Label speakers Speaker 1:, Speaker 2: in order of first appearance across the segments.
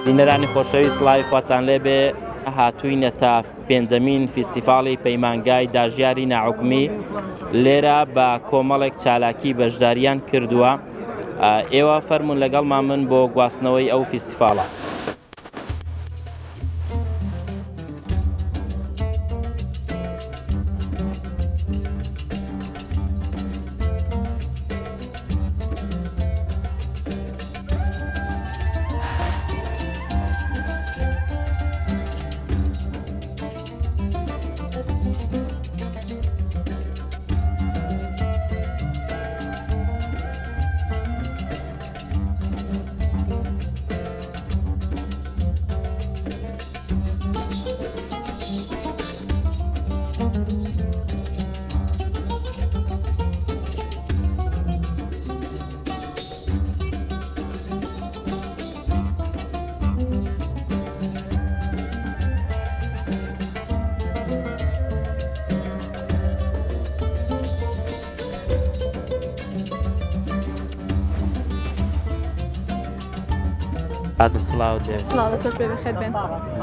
Speaker 1: بینەرانی خۆشەویست سڵاوی خواتان لێبێ هاتووینە تا پێنجەمین فیستیڤاڵی پەیمانگای داژیاری ناحوکمی لێرە بە کۆمەڵێک چالاکی بەشداریان کردووە. ئێوە فەرمون لەگەڵمان من بۆ گواستنەوەی ئەو فیستیڤاڵە.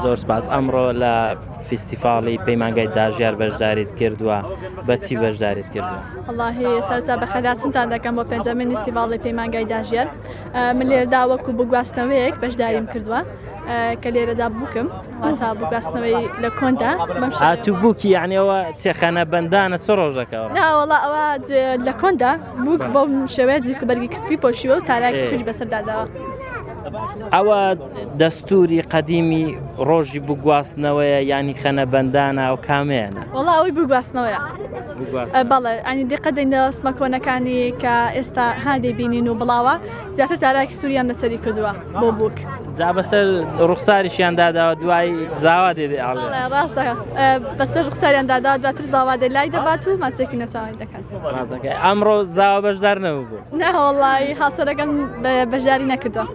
Speaker 1: زۆر سپاس. ئەمڕۆ لە فیستیڤاڵی پەیمانگای داژیار بەشداریت کردووە، بەچی بەشداریت کردووە؟
Speaker 2: واللهی سەرەتا بەخێرهاتنتان دەکەم بۆ پێنجەمین فیستیڤاڵی پەیمانگای داژیار. من لێرەدا وەکو بگواستنەوەیەک بەشداریم کردووە کە لێرەدا بووکم، واتە بگواستنەوەی لە کۆندا.
Speaker 1: هاتوو بووکی یعنیەوە چێخەنە بەندانە سە ڕۆژەکەەوە؟
Speaker 2: ناوەڵا ئەوە لە کۆندا بووک بۆ شێوەیەکی بەرگی کسپی پۆشیوە و تارایکی سووری بەسەرداداوە.
Speaker 1: ئەوە دەستوری قەدیمی ڕۆژی بگواستنەوەیە ینی خەنە بەندانە و کامێنە؟
Speaker 2: وەڵا ئەوەی بگواستنەوەیە. بەڵێ ئەنی دیقە دەینە سمە کۆنەکانی کە ئێستا هادەی بینین و بڵاوە زیاتر تارایکی سووریان لەسەری کردووە بۆ بووک.
Speaker 1: جا بەسەر ڕوخساریشیان داداوە دوای زاوا دێدێ؟
Speaker 2: ڕاستە بەسەر ڕوخساریان داداوە دواتر زاوا دێ لای دەبات و ماچێکی نەچاوی دەکات.
Speaker 1: ئەمڕۆ زاوا بەشدار نەبوو؟
Speaker 2: نەوەڵی هاسەرەکەم بەشداری نەکردووە.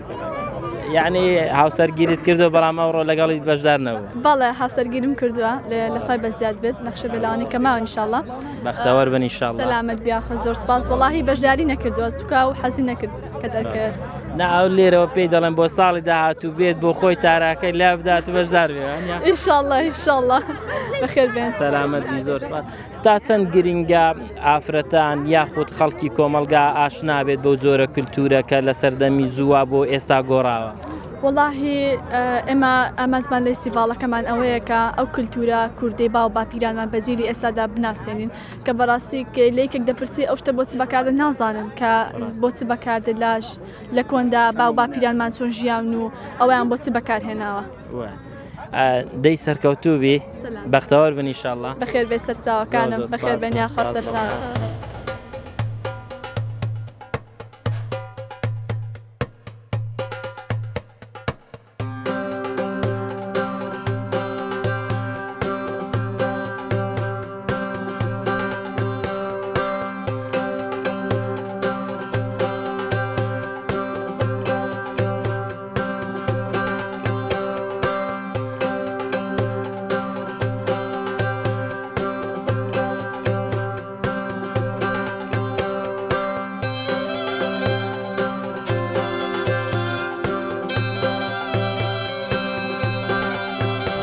Speaker 1: یعنی هاوسەرگیریت کردو بەڵام ئەوڕۆ لەگەڵی بەشدار نەبوو؟ بەڵێ
Speaker 2: هاوسەرگیرم کردووە لەخوای بەزیاد بێت نەخشە بەلاوانی کەماوە ئینشاڵڵا.
Speaker 1: بەختەوەر بن ئینشاڵڵا.
Speaker 2: سەلامەت بیاخۆ زۆر سپاس. وەڵاهی بەشداری نەکردووە توکا و حەزی نەکرد کە دەکرد.
Speaker 1: نا ئەو لێرەوە پێی دەڵێن بۆ ساڵی داهاتوو بێت بۆ خۆی تاراکەی لا بدات و بەشدار بێ.
Speaker 2: ئینشاڵڵا ئینشاڵڵا بەخێر بێن.
Speaker 1: سەلامەت بی زۆر سپاس. تا چەند گرنگە ئافرەتان یاخود خەڵکی کۆمەلگا ئاشنا بێت بەو جۆرە کلتورەکە لە سەردەمی زووە بۆ ئێستا گۆڕاوە؟
Speaker 2: وەڵاهی ئێمە ئامانجمان لە فیستیڤاڵەکەمان ئەوەیە کە ئەو کلتورە کوردی باو باپیرانمان بەجێری ئێستادا بناسیێنین کە بەڕاستی لەیەکێک دەپرسی ئەو شتە بۆچی بەکاردە نازانن کە بۆچی بەکاردە لاژ لە کۆندا باو باپیرانمان چۆن ژیان و ئەویان بۆچی بەکارهێناوە.
Speaker 1: دەی سەرکەوتوو بێ بەختەوەر بن ئینشاڵڵا.
Speaker 2: بەخێر بێ سەرچاوەکانم بەخێر بێن یا خەستەفرا.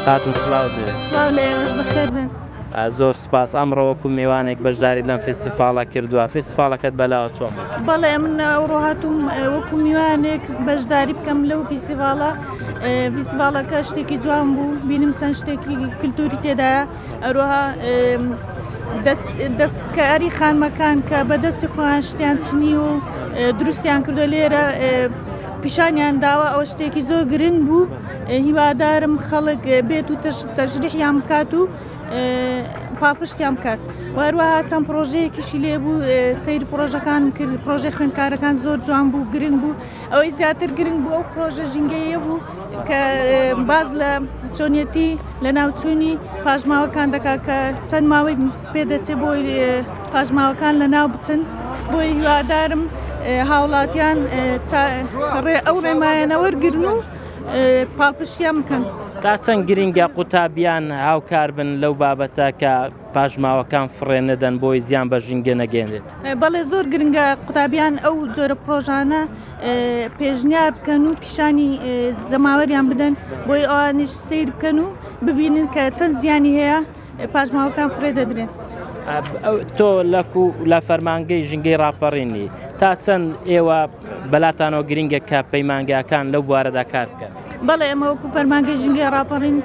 Speaker 1: هاتون سڵاو بێ.
Speaker 2: بەخێر بێن.
Speaker 1: زۆر سپاس. ئەمڕۆ وەکو میوانێک بەشداری لەم فیستیڤاڵە کردووە. فیستیڤاڵەکەت بەلاوە چۆن؟
Speaker 3: بەڵێ من ئەوڕۆ هاتووم وەکو میوانێک بەشداری بکەم لەو فیستیڤاڵە. فیستیڤاڵەکە شتێکی جوان بوو، بینم چەند شتێکی کلتوری تێدایە. ئەروەها دەستکاری خانمەکان کە بەدەستی خۆیان شتیان چنی و دروستیان کردو لێرە پیشانیان داوە. ئەو شتێکی زۆر گرنگ بوو. هیوادارم خەڵک بێت و تەشریحیان بکات و پاپشتیان بکات. وهروەها چەند پرۆژەیەکیشی لێبوو سەیری پرۆژەکانم کرد. پرۆژەی خوێندکارەکان زۆر جوان بوو، گرنگ بوو. ئەوەی زیاتر گرنگ بوو ئەو پرۆژە ژینگەیە بوو کە باز لە چۆنیەتی لە ناوچوونی پاژماوەکان دەکات کە چەند ماوەی پێدەچێت بۆی پاژماوەکان لە ناو بچن. بۆی هیوادارم هاوڵاتیان ئەو ڕێمایانە وەرگرن و پاڵپشتیان بکەن.
Speaker 1: تا چەند گرینگە قوتابیان هاوکار بن لەو بابەتە کە پاژماوەکان فڕێ نەدەن بۆی زیان بە ژینگە نەگەێنێت.
Speaker 3: بەڵێ زۆر گرنگە قوتابیان ئەو جۆرە پرۆژانە پێشنیار بکەن و پیشانی جەماوەریان بدەن بۆی ئەوانیش سیر بکەن و ببینن کە چەند زیانی هەیە پاژماوەکان فڕێ دەدرێن.
Speaker 1: تۆ لە فەرمانگەی ژینگەی ڕاپەڕینی تا چەند ئێوە بەلاتانەوە گرینگە کە پەیمانگاکان لەو بوارەدا کار بکەن.
Speaker 3: بەڵێ ئەمە وەکو فەرمانگەی ژینگەی ڕاپەڕین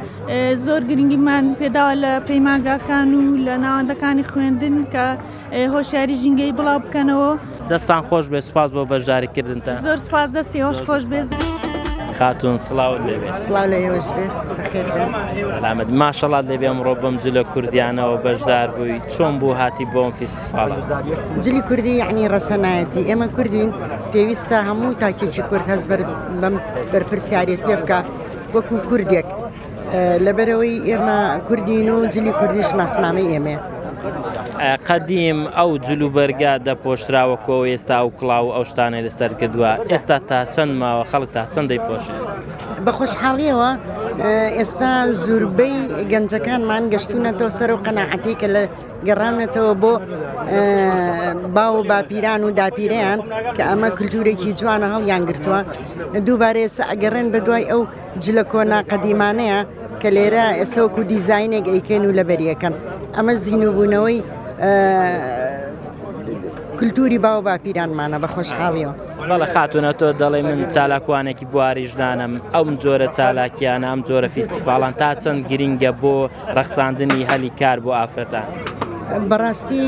Speaker 3: زۆر گرنگیمان پێداوە لە پەیمانگاکان و لە ناوەندەکانی خوێندن کە هۆشیاری ژینگەی بڵاو بکەنەوە.
Speaker 1: دەستان خۆش بێ، سوپاس بۆ بەشداریکردنتان.
Speaker 3: زۆر سوپاس، دەستی هۆش خۆش بێ.
Speaker 1: خاتون سڵاو لێبێت.
Speaker 4: سڵاو لە ئێوەش بێت، بەخێر بێت.
Speaker 1: سەلامەت. ماشەڵڵا دەبێ ئەمڕۆ بەم جلە کوردیانەوە بەشدار بووی. چۆن بوو هاتی بۆم فیستیڤاڵە؟
Speaker 4: جلی کوردی یعنی ڕەسەنایەتی ئێمە کوردین، پێویستە هەموو تاکێکی کورد هەست بەم بەرپرسیارەتیە بکە وەکو کوردێک، لەبەرەوەی ئێمە کوردین و جلی کوردیش ناسنامەی ئێمە.
Speaker 1: قەدیم ئەو جلوبەرگا دەپۆشراوەکەوە ئێستا ئەو کڵاو ئەو شتانەی لەسەر کردووە. ئێستا تا چەند ماوە خەڵک تا چەند دەیپۆشێت؟
Speaker 4: بە خۆشحاڵیەوە ئێستا زۆربەی گەنجەکانمان گەشتونەتەوە سەر و قەناعەتی کە لە گەڕانێتەوە بۆ باو و باپیران و داپیرەیان کە ئەمە کللتورێکی جوانە هەڵیان گرتووە. دووبارە ئێستا ئەگەڕێن بە دوای ئەو جلە کۆنا قەدیمانەیە کە لێرە ئێستا وەکو دیزاینێک ئەیکەن و لەبەریەکەن. ئەمە زیینوبوونەوەی کللتوری باو باپیرانمانە بە خۆشحاڵیەوە.
Speaker 1: بەڵە خاتونە تۆ دەڵێ من چالاکوانێکی بواری ژنانم، ئەم جۆرە چالاکیانە ئەم جۆرە فیستیڤاڵان تا چەند گرینگە بۆ ڕەخساندنی هەلی کار بۆ ئافرەتان؟
Speaker 4: بەڕاستی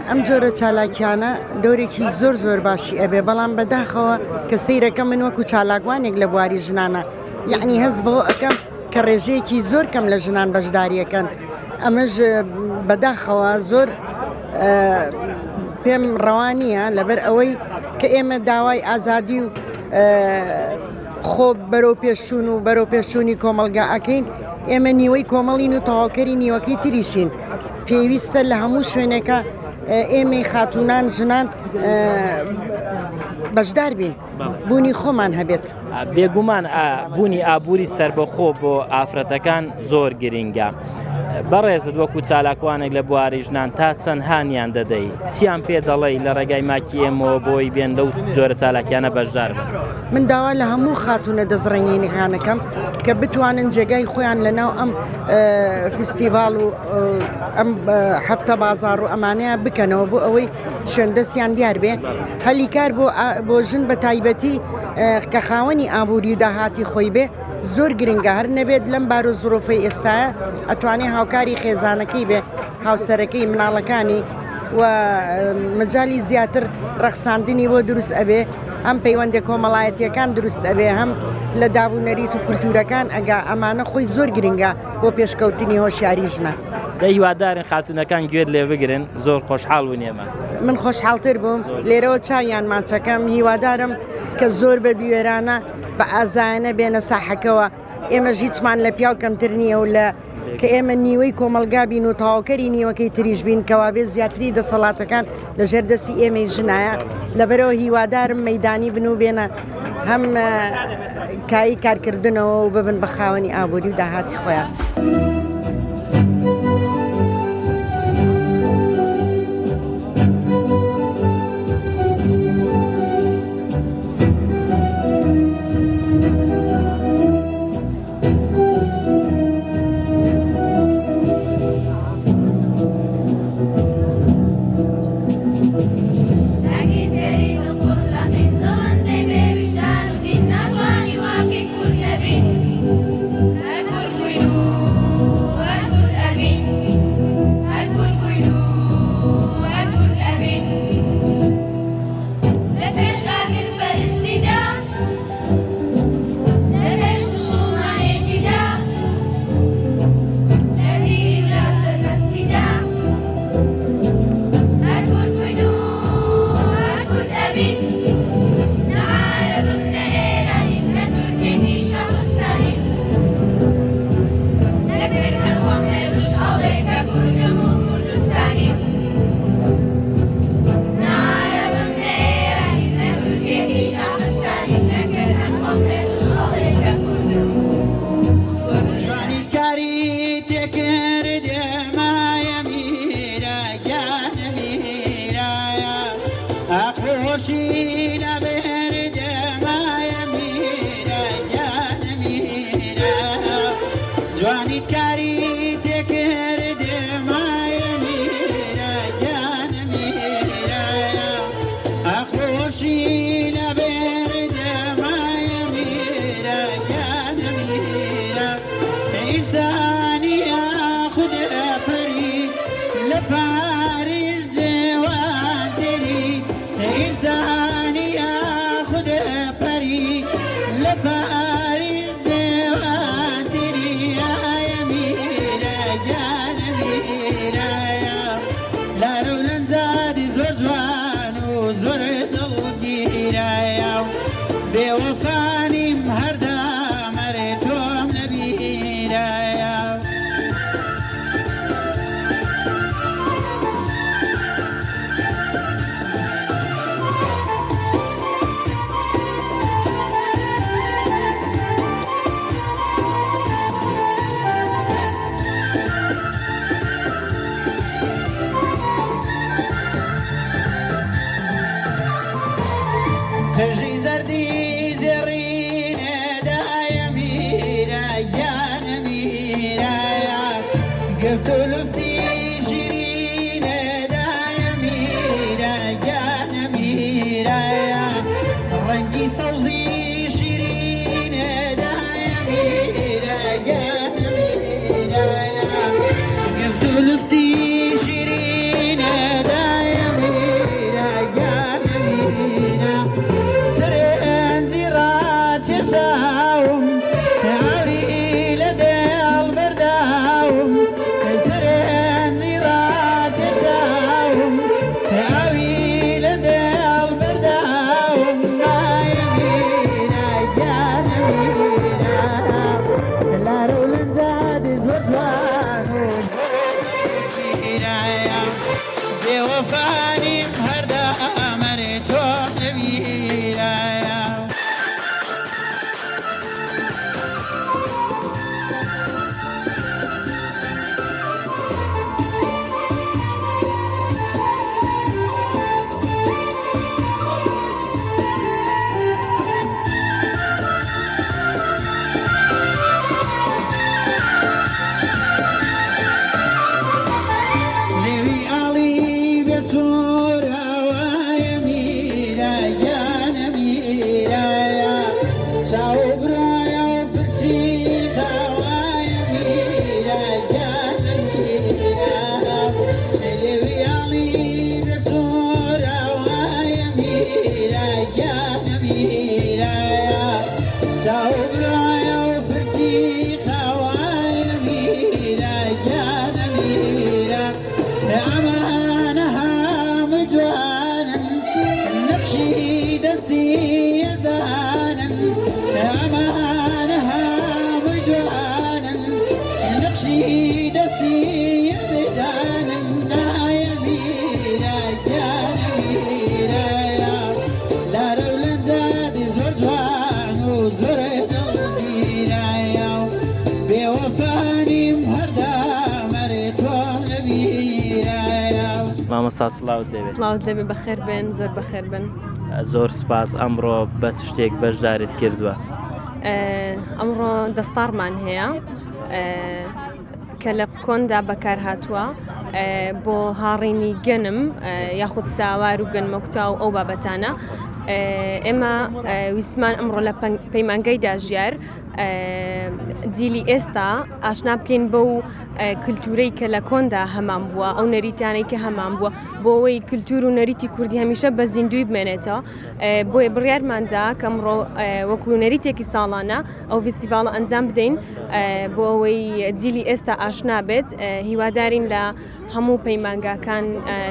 Speaker 4: ئەم جۆرە چالاکیانە دەورێکی زۆر زۆر باشی ئەبێ، بەڵام بەداخەوە کە سەیرەکە من وەکو چالاکوانێک لە بواری ژنانە یعنی هەست بەوە ئەەکەم کە ڕێژەیەکی زۆر کەم لە ژنان بەشداریەکەن. ئەمەش بەداخەوە زۆر پێم ڕەوانیە لەبەر ئەوەی کە ئێمە داوای ئازادی و خۆ بەرەو پێشچوون و بەرەو پێشچوونی کۆمەلگا ئەکەین. ئێمە نیوەی کۆمەڵین و تەواوکەری نیوەکەی تریشین. پێویستە لە هەموو شوێنێکە ئێمەی خاتونان ژنان بەشدار بین، بوونی خۆمان هەبێت.
Speaker 1: بێگومان بوونی ئابووری سربەخۆ بۆ ئافرەتەکان زۆر گرینگە. بەڕێزت وەکو چالاکوانێک لە بواری ژنان تا چەند هانیان دەدەی؟ چیان پێ دەڵێی لە ڕێگای ماکی ئێمەوە بۆی بێن لەو جۆرە چالاکیانە بەشدار بن؟
Speaker 4: من داوا لە هەموو خاتونە دەزڕێنینەکانەکەم کە بتوانن جێگای خۆیان لەناو ئەم فیستیڤاڵ و ئەم هەفتە بازار و ئەمانەیە بکەنەوە بۆ ئەوەی شوێندەستیان دیار بێ. هەلی کار بۆ ژن بە تایبەتی کە خاوەنی ئابووری و داهاتی خۆی بێ زۆر گرنگە، هەر نەبێت لەم بار و زۆرۆفەی ئێستاە ئەتوانێت هاوکاری خێزانەکەی بێ، هاوسەرەکەی مناڵەکانی و مجای زیاتر ڕەخساندنی بۆ دروست ئەبێ، ئەم پەیوەندە کۆمەڵایەتیەکان دروست ئەبێ، هەم لە دابوونەریت و کولتورەکان ئەگا ئەمانە خۆی زۆر گرنگە بۆ پێشکەوتنی هۆشیاری ژنە.
Speaker 1: دەیوادارن خاتونەکان گوێت لێ بگرن. زۆر خۆشحاڵ بوون ئێمە.
Speaker 4: من خۆشحاڵتر بووم لێرەوە چاویان ماچەکەم. هیوادارم کە زۆر بە دوێرانە بە ئازایانە بێنە ساحەکەوە. ئێمە هیچمان لە پیاو کەمتر نییە و لە کە ئێمە نیوەی کۆمەلگا بین و تاواکەری نیوەکەی تریش بین کەوابێ زیاتری دەسەڵاتەکان لە ژێردەستی ئێمەی ژنایە. لەبەرەوە هیوادارم مەیدانی بن و بێنە هەم کایی کارکردنەوە و ببن بە خاوەنی ئابووری و داهاتی خۆیان.
Speaker 5: پاریش جوانتری ئینسانی یاخود پەری لە پاریش جوانتری ئایە میرە گیانە میرایە لارە و لەنجادی زۆر جوان و زۆر دڵگیرایە بێوەفانیم هەردا مەرێ تۆم لەبیرایە خەژی زەردی زێڕینێ دایە میرە گیانە میرایە گفت و لفتی شیرینێ دایە میرە گیانە میرایە ڕەنگی سەوزی شیرینێ دایە میرە گیانە میرایە گفت و لفتی شیرینێ دایە میرە گیانە میرە سرێنجی ڕاکێشاوم عەوری لە دێڵ بەرداوم سرێنجی ڕاکێشاوم عەوری لە دێڵ بەرداوم دایە میرە گیانە میرە لارە و لەنجادی زۆر جوان و زۆر میرایە بێوەفانیم هەردا ئەمەرێ تۆم لەبیرایە لێوی ئاڵی بێسوورە وایە میرە گیانە میرایە چاو برایە و پرچی خاوایە میرە گیانە میرایە لێوی ئاڵی بێسوورە وایە میرە گیانە میرایە چاو برایە و پرچی خاوایە میرە گیانە میرە ئەمانە هەموو جوانن نەقشی دەستی ئێزانن ئەمانە هەموو جوانن نەقشی دەستی ئێزانن نایە میرە گیانە میرایە لارە و لەنجادی زۆر جوان و زۆر دڵگیرایە بێوەفانیم هەردا مەرێ تۆم لەبیرایە
Speaker 1: مامۆستا سڵاوت دەوێت
Speaker 6: سڵاوت لەبێ بەخێر بێن زۆر بەخێر بن
Speaker 1: زۆر سپاس ئەمڕۆ بە شتێک بەشدارت کردووە
Speaker 6: ئەمڕۆ دەستارمان هەیە کە لە کۆندا بەکار هاتووە بۆ هاڕینی گەنم یاخود ساوار و گەنمەکتا و ئەو بابەتانە ئێمە ویستمان ئەمڕۆ لە پەیمانگەی داژیار دیلی ئێستا ئاشنا بکەین بەو کللتورەی کە لە کۆندا هەمان بووە ئەو نەریتانەی کە هەمان بووە بۆ ئەوەی کللتور و نەریتی کوردی هەمیشە بە زیندوی بمێنێتەوە بۆیە بڕیارماندا کە ئەمڕۆ وەکو نەریتێکی ساڵانە ئەو فستیڤالە ئەنجام بدەین بۆ ئەوەی دیلی ئێستا ئاشنا بێت هیوادارین لە هەموو پەیمانگاکان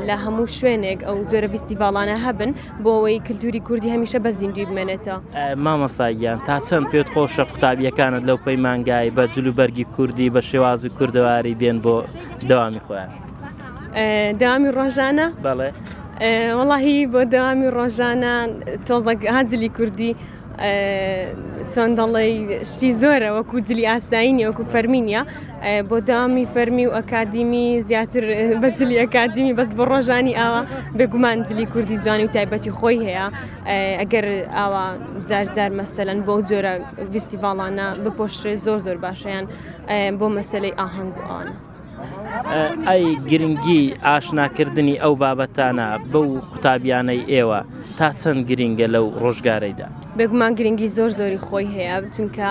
Speaker 6: لە هەموو شوێنێک ئەو زۆرە فستیڤالانە هەبن بۆ ئەوەی کللتوری کوردی هەمیشە بە زیندوی بمێنێتەوە
Speaker 1: مامۆستاییان تا چەند پێت خۆشە قوتابیەکانت لەو پەیمانگای بە جلوبەرگی کوردی بە شێوازی کوردەواری دێن بۆ دەوامی خۆیان
Speaker 6: دەوامی ڕۆژانە
Speaker 1: بەڵێ
Speaker 6: وەڵاهی بۆ دەوامی ڕۆژانە تۆزێک هاجلی کوردی چۆن دەڵێ شتی زۆرە وەکو جلی ئاسایینی وەکو فەرمینە بۆ داوامی فەرمی و ئەکادیمی زیاتر بە جلی ئەکادیمی بەس بۆ ڕۆژانی ئاوا بێگومان جلی کوردی جوانی و تایبەتی خۆی هەیە ئەگەر ئاوا جار مەسەلەن بۆ جۆرە فستیڤالانە بپۆشرێ زۆر باشەیان بۆ مەسەلەی ئاهەنگ و ئاوانە.
Speaker 1: ئەی گرنگی ئاشناکردنی ئەو بابەتانە بەو قوتابیانەی ئێوە تا چەند گرنگە لەو ڕۆژگارەیدا؟
Speaker 6: بێگومان گرنگی زۆری خۆی هەیە چونکە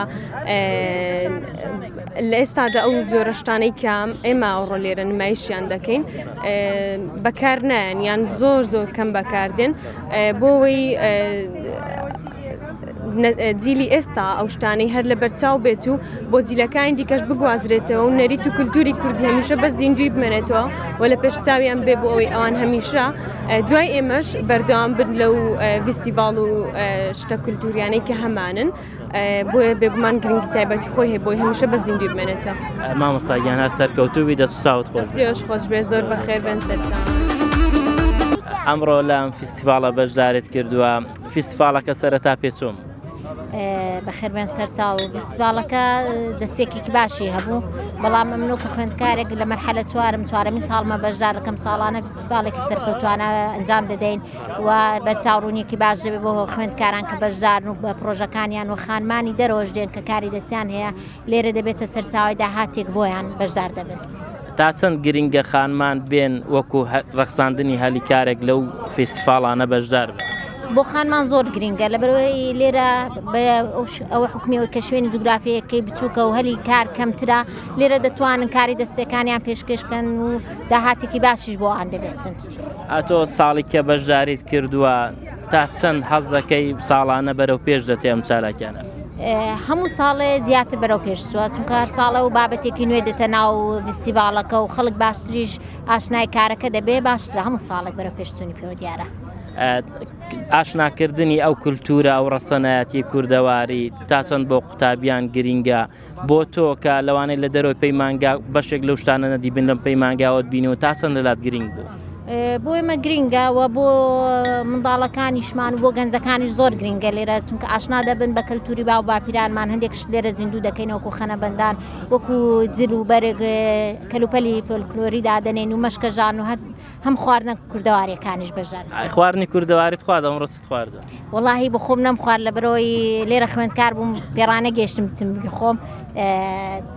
Speaker 6: لە ئێستادا ئەو جۆرە شتانەی کە ئێمە ئەوڕۆ لێرە نمایشیان دەکەین بەکار نایەن یان زۆر کەم بەکاردێن بۆەوەی جیلی ئێستا ئەو شتانەی هەر لە بەرچاو بێت و بۆ جیلەکانی دیکەش بگوازرێتەوە و نەریت و کولتوری کوردی هەمیشە بە زیندوی بمێنێتەوە و لە پێشچاویان بێ بۆ ئەوەی ئەوان هەمیشە دوای ئێمەش بەردەوام بن لەو فیستیڤاڵ و شتە کولتوریانەی کە هەمانن بۆیە بێگومان گرنگی تایبەتی خۆی هەیە بۆی هەمیشە بە زیندوی بمێنێتەوە.
Speaker 1: مامۆستاگیان هەر سەرکەوتووی دەست و ساوت خۆش
Speaker 6: خۆش بێ زۆر بەخێر بن سەرتان.
Speaker 1: ئەمڕۆ لەم فیستیڤاڵە بەشدارێت کردووە فیستیڤاڵەکە سەرەتا پێچووم
Speaker 7: بەخێربێن سەرچاو و فیستیڤاڵەکە دەستپێکێکی باشی هەبوو بەڵام ئەمنۆکە خوێندکارێک لە مەرحەلە چوارەمی ساڵمە بەشدار دەکەم ساڵانە فیستیڤاڵێکی سەرکەوتوانە ئەنجام دەدەین و بەرچاوڕوونیەکی باش دەبێت بۆ خوێندکاران کە بەشدارن و بە پرۆژەکانیان و خانمانی دەرەوەش دێن کە کاری دەستیان هەیە لێرە دەبێتە سەرچاوی داهاتێک بۆیان بەشدار دەبن.
Speaker 1: تا چەند گرنگە خانمان بێن وەکو ڕەخساندنی هەلیکارێک لەو فیستیڤاڵانە بەشدار بن؟
Speaker 7: بۆ خانمان زۆر گرنگە لەبەرەوەی لێرە ئەوە حکومیەوە کە شوێنی جوگرافیەکەی بچووکە و هەلی کار کەمترە لێرە دەتوانن کاری دەستەکانیان پێشکەش بکەن و داهاتێکی باشیش بۆ ئان دەبێتن.
Speaker 1: ئەتۆ ساڵی کە بەشداریت کردووە تا چەند حەز دەکەی ساڵانە بەرەو پێش دەتێ ئەم چالاکیانە؟
Speaker 7: هەموو ساڵێ زیاتر بەرەو پێش چووە چونکە هەر ساڵە و بابەتێکی نوێ دێتە ناو فیستیڤاڵەکە و خەڵک باشتریش ئاشنای کارەکە دەبێ باشترە هەموو ساڵێک بەرەو پێشچوونی پێوە دیارە.
Speaker 1: ئاشناکردنی ئەو کولتورە ئەو ڕەسەنایەتی کوردەواری تا چەند بۆ قوتابیان گرنگە بۆ تۆ کە لەوانەیە لە دەرەوەی پەیمانگا بەشێک لەو شتانە نەدیبن لەم پەیمانگاوت بینی و تا چەند لەلات گرنگ بوو؟
Speaker 7: بۆ ئێمە گرنگە و بۆ منداڵەکانیشمان و بۆ گەنجەکانیش زۆر گرنگە لێرە چونکە ئاشنا دەبن بە کەلتوری باو باپیرانمان هەندێک لێرە زیندوو دەکەین وەکو خەنەبەندان وەکو زر و بەرگ کەلوپەلی فۆلکلۆری دادەنێن و مەشکەژان و هەم خواردنە کوردەواریەکانیش بەژار.
Speaker 1: خواردنی کوردەواریت خوارد ئەمڕۆ چیت خواردووە؟
Speaker 7: وەڵاهی بە خۆم نەمخوارد لەبەرەوەی لێرە خوێندکار بووم پێڕانە گەیشتم بچم بخۆم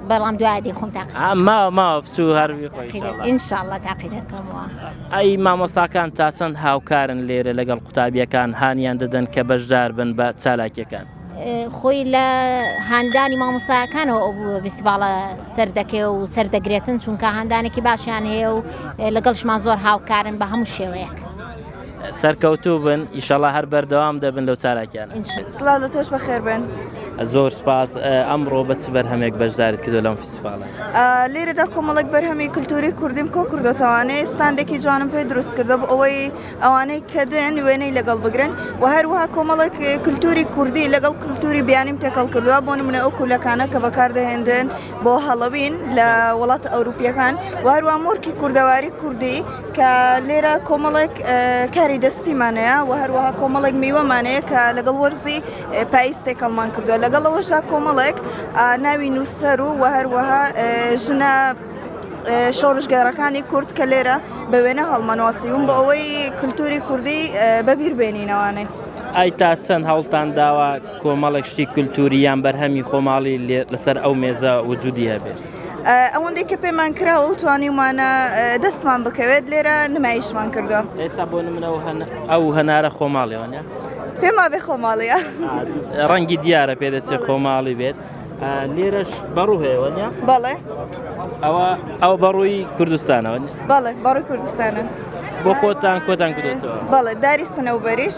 Speaker 7: بەڵام دوای دێخۆم تاقی
Speaker 1: ماوە بچوو هەروی خۆی
Speaker 7: ئینشاءڵڵا تاقی دەکەمەوە.
Speaker 1: ئەی مامۆستاکان تا چەند هاوکارن لێرە لەگەڵ قوتابیەکان هانیان دەدەن کە بەشدار بن بە چالاکیەکان؟
Speaker 7: خۆی لە هاندانی مامۆستاکانەوە ئەو فیستیڤاڵە سەردەکێ و سەردەگرێتن چونکە هاندانێکی باشیان هەیە و لەگەڵشمان زۆر هاوکارن بە هەموو شێوەیەک.
Speaker 1: سەرکەوتوو بن ئیشەڵا هەر بەردەوام دەبن لەو چالاکیانە.
Speaker 8: سڵاو لە تۆش بەخێر بن.
Speaker 1: زۆر سپاس. ئەمڕۆ بە چ بەرهەمێک بەشدارت کردو لەم فیستیڤاڵە؟
Speaker 8: لێرەدا کۆمەڵێک بەرهەمی کولتوری کوردیم کۆ کردوتەوانەیە ستاندێکی جوانم پێ دروست کردە بۆ ئەوەی ئەوانەی کە دێن وێنەی لەگەڵ بگرن و هەروەها کۆمەڵێک کولتوری کوردی لەگەڵ کولتوری بیانیم تێکەڵ کردووە بۆ نمونە ئەو کولەکانە کە بەکاردەهێنرێن بۆ هەڵەوین لە وڵاتە ئەوروپیەکان و هەروە مۆرکی کوردەواری کوردی کە لێرە کۆمەڵێک کاری دەستیمانەیە و هەروەها کۆمەڵێک میوەمانەیە کە لەگەڵ وەرزی پاییز تێکەڵمان کردووە لەگەڵ ئەوەشدا کۆمەڵێک ناوی نووسەر و هەروەها ژنە شۆڕژگەرەکانی کورد کە لێرە بە وێنە هەڵمەنواسیون بۆ ئەوەی کولتوری کوردی بەبیر بێنینەوانێ.
Speaker 1: ئای تا چەند هەوڵتان داوە کۆمەڵێک شتی کولتوریان بەرهەمی خۆماڵی لەسەر ئەو مێزە وجودی هەبێت؟
Speaker 8: ئەوەندەی کە پێمان کراوە و توانیمانە دەستمان بکەوێت لێرە نمایشمان کردووە.
Speaker 1: ئێستا بۆ نمونە ئەو هەنارە خۆماڵیوانە؟
Speaker 8: پێما بێ خۆماڵیە
Speaker 1: ڕەنگی دیارە پێدەچێت خۆماڵی بێت. لێرەش بەڕوو هەیەوەنیە؟
Speaker 8: بەڵێ.
Speaker 1: ئەو بەڕووی کوردستانەوە؟
Speaker 8: بەڵێ بەڕووی کوردستانە.
Speaker 1: بۆ خۆتان کۆتان کردێتەوە؟
Speaker 8: بەڵێ داری سنەوبەریش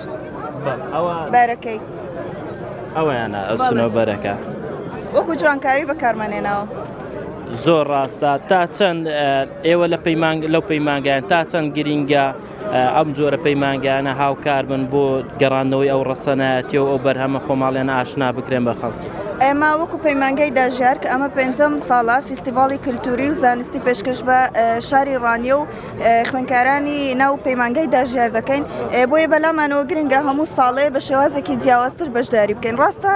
Speaker 8: بارەکەی
Speaker 1: ئەوەیانە ئەو سنەوبەرەکە
Speaker 8: وەکو جوانکاری بەکارمانێناوە.
Speaker 1: زۆر ڕاستە. تا چەند ئێوە لەو پەیمانگایان تا چەند گرینگە ئەم جۆرە پەیمانگایانە هاوکار بن بۆ گەڕاندنەوەی ئەو ڕەسەنایەتی و ئەو بەرهەمە خۆماڵیانە ئاشنا بکرێن بە خەڵکی؟
Speaker 8: ئێمە وەکو پەیمانگای داژیار کە ئەمە پێنجەم ساڵە فیستیڤاڵی کولتوری و زانستی پێشکەش بە شاری ڕانیە و خوێندکارانی ناو پەیمانگای داژیار دەکەین بۆیە بەلامانەوە گرنگە هەموو ساڵێ بە شێوازێکی جیاوازتر بەشداری بکەین. ڕاستە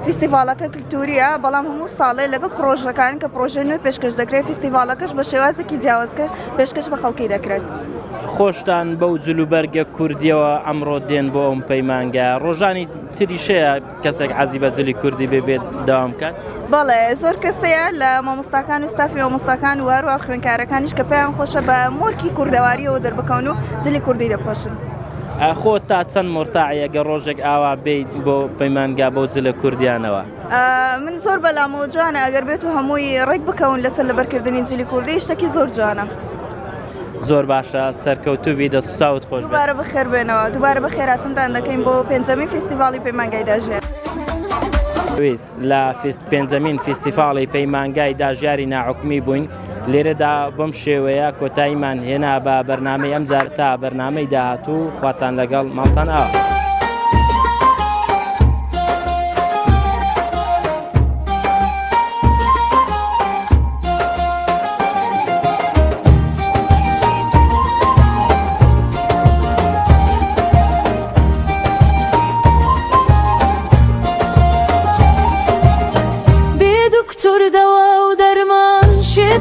Speaker 8: فیستیڤاڵەکە کولتوریە بەڵام هەموو ساڵێ لەگەڵ پرۆژەکان کە پرۆژەی نوێ پێشکەش دەکرێت فیستیڤاڵەکەش بە شێوازێکی جیاوازکە پێشکەش بە خەڵکی دەکرێت.
Speaker 1: خۆشتان بەو جلوبەرگە کوردیەوە ئەمڕۆ دێن بۆ ئەم پەیمانگە ڕۆژانی تریشەیە کەسێک حەزی بە جلی کوردی بێت داوام بکات؟
Speaker 8: بەڵێ زۆر کەسەیە لە مامۆستاکان و ستافی مامۆستاکان و هەروە خوێنکارەکانیش کە پێیان خۆشە بە مۆرکی کوردەواریەوە دەربکەون و جلی کوردی دەپۆشن.
Speaker 1: خۆت تا چەند مرتاعیە گە ڕۆژێک ئاوا بیت بۆ پەیمانگا بۆ جلە کوردیانەوە؟
Speaker 8: من زۆر بەلامەوە جوانە ئەگەر بێت و هەمووی ڕێک بکەون لەسەر لەبەرکردنی جلی کوردی شتێکی زۆر جوانە.
Speaker 1: زۆر باشە سەرکەوتوبی دەست و چاوت خۆش
Speaker 8: دووبارە بەخێر بێنەوە دووبارە بەخێراتتان دەکەین بۆ پێنجەمین فیستیڤاڵی پەیمانگای داژێر.
Speaker 1: لە پێنجەمین فیستیڤاڵی پەیمانگای داژیاری ناحوکمی بووین لێرەدا بەم شێوەیە کۆتاییمان هێنا بە بەرنامەی ئەمجار تا بەرنامەی داهاتوو خواتان لەگەڵ ماڵتان ئاوە.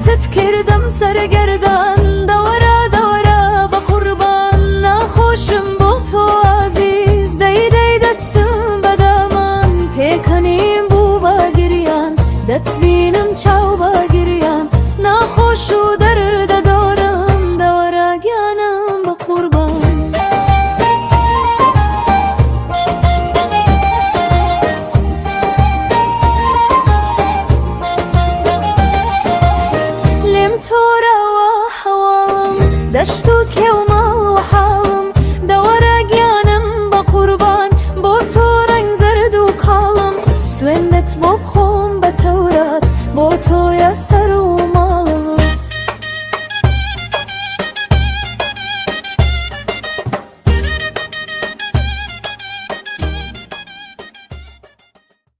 Speaker 9: تتکردم سرگردان دورا دورا با قربان نخوشم با تو عزیز دیدی دستم بدامان پیکنیم بو با گریان دت بینم چاو با گریان نخوش و درد دارم دورا گیانم با قربان دشت و